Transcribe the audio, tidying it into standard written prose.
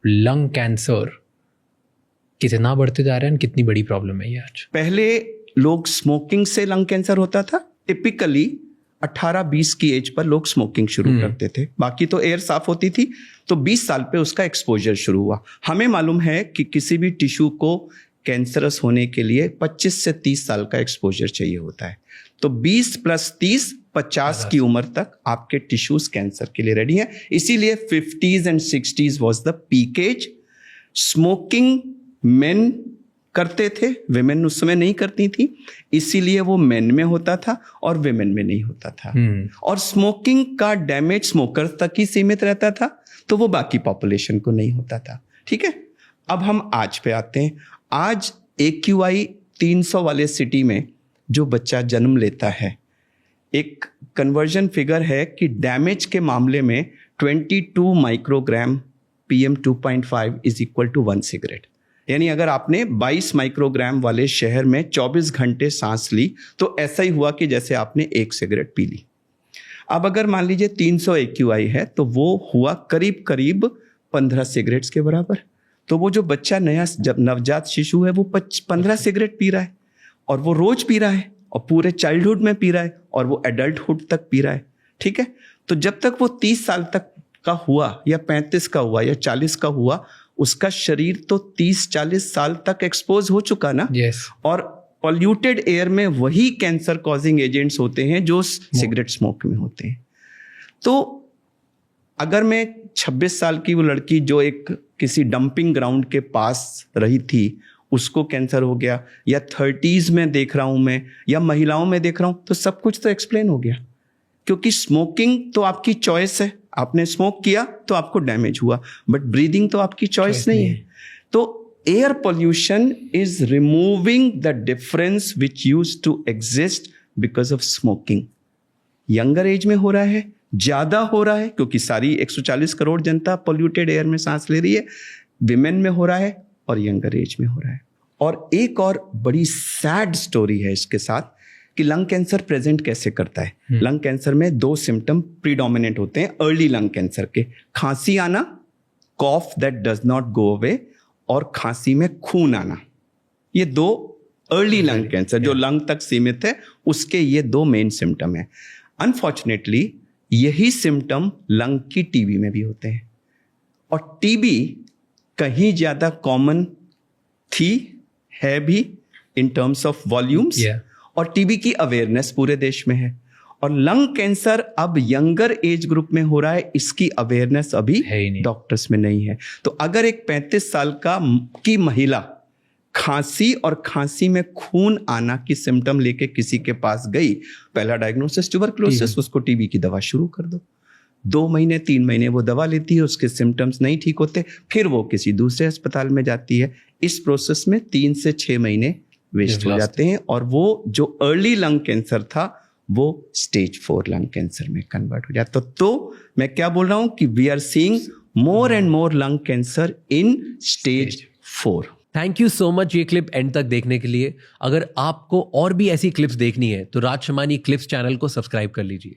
Lung cancer कितना बढ़ते जा रहा है, कितनी बड़ी प्रॉब्लम है ये आज? पहले लोग स्मोकिंग से लंग कैंसर होता था। टिपिकली 18-20 की एज पर लोग स्मोकिंग शुरू करते थे, बाकी तो एयर साफ होती थी, तो 20 साल पे उसका एक्सपोजर शुरू हुआ। हमें मालूम है कि किसी भी टिश्यू को कैंसरस होने के लिए 25 से 30 साल का एक्सपोजर चाहिए होता है। तो 20 + 30 50 की उम्र तक आपके टिश्यूज कैंसर के लिए रेडी हैं। इसीलिए 50s and 60s was the peak age. Smoking men करते थे, विमेन उस समय नहीं करती थी, इसीलिए वो मेन में होता था और विमेन में नहीं होता था। और स्मोकिंग का डैमेज स्मोकर्स तक ही सीमित रहता था, तो वो बाकी पॉपुलेशन को नहीं होता था। ठीक है, अब हम आज पे आते हैं। आज AQI 300 वाले सिटी में जो बच्चा जन्म लेता है, एक कन्वर्जन फिगर है कि डैमेज के मामले में 22 microgram PM2.5 is equal to 1 cigarette. यानी अगर आपने 22 माइक्रोग्राम वाले शहर में 24 घंटे सांस ली तो ऐसा ही हुआ कि जैसे आपने 1 सिगरेट पी ली। अब अगर मान लीजिए 300 AQI है तो वो हुआ करीब करीब 15 सिगरेट्स के बराबर। तो वो जो बच्चा नया जब नवजात शिशु है वो 15 सिगरेट पी रहा है, और वो रोज पी रहा है, और पूरे चाइल्डहुड में पी रहा है, और वो एडल्टहुड तक पी रहा है। ठीक है, तो जब तक वो 30 साल तक का हुआ या 35 का हुआ या 40 का हुआ, उसका शरीर तो 30-40 साल तक एक्सपोज हो चुका ना। yes. और पॉल्यूटेड एयर में वही कैंसर कॉजिंग एजेंट्स होते हैं जो सिगरेट स्मोक में होते हैं। तो अगर मैं 26 साल की वो लड़की जो एक किसी डंपिंग ग्राउंड के पास रही थी उसको कैंसर हो गया, या 30s में देख रहा हूं मैं, या महिलाओं में देख रहा हूं, तो सब कुछ तो एक्सप्लेन हो गया। क्योंकि स्मोकिंग तो आपकी चॉइस है, आपने स्मोक किया तो आपको डैमेज हुआ, बट ब्रीदिंग तो आपकी चॉइस नहीं है। तो air pollution is removing the difference which used to exist because of smoking. Younger age में हो रहा है, ज्यादा हो रहा है, क्योंकि सारी 140 करोड़ जनता पोल्यूटेड एयर में सांस ले रही है। विमेन में हो रहा है और यंगर एज में हो रहा है। और एक और बड़ी सैड स्टोरी है इसके साथ कि लंग कैंसर प्रेजेंट कैसे करता है। लंग कैंसर में 2 सिम्टम प्रीडोमिनेंट होते हैं अर्ली लंग कैंसर के, खांसी आना, cough that does not go away, और खांसी में खून आना। ये 2 अर्ली लंग कैंसर जो लंग तक सीमित है, उसके ये 2 मेन सिम्टम है। अनफॉर्चुनेटली यही सिम्टम लंग की टीबी में भी होते हैं, और टीबी कहीं ज्यादा कॉमन है भी इन टर्म्स ऑफ वॉल्यूम्स, और टीबी की अवेयरनेस पूरे देश में है। और लंग कैंसर अब यंगर एज ग्रुप में हो रहा है, इसकी अवेयरनेस अभी डॉक्टर्स में नहीं है। तो अगर एक 35 साल की महिला खांसी और खांसी में खून आना की सिम्टम लेके किसी के पास गई, पहला डायग्नोसिस ट्यूबरकुलोसिस, उसको टीबी की दवा शुरू कर दो। 2 महीने 3 महीने वो दवा लेती है, उसके सिम्टम्स नहीं ठीक होते, फिर वो किसी दूसरे अस्पताल में जाती है। इस प्रोसेस में 3 से 6 महीने वेस्ट हो जाते हैं, और वो जो अर्ली लंग कैंसर था वो स्टेज 4 लंग कैंसर में कन्वर्ट हो जाता। तो मैं क्या बोल रहा हूं कि we are seeing more and more lung cancer in stage 4। Thank you so much ये क्लिप एंड तक देखने के लिए। अगर आपको और भी ऐसी क्लिप्स देखनी है तो राज शमानी क्लिप्स चैनल को सब्सक्राइब कर लीजिए।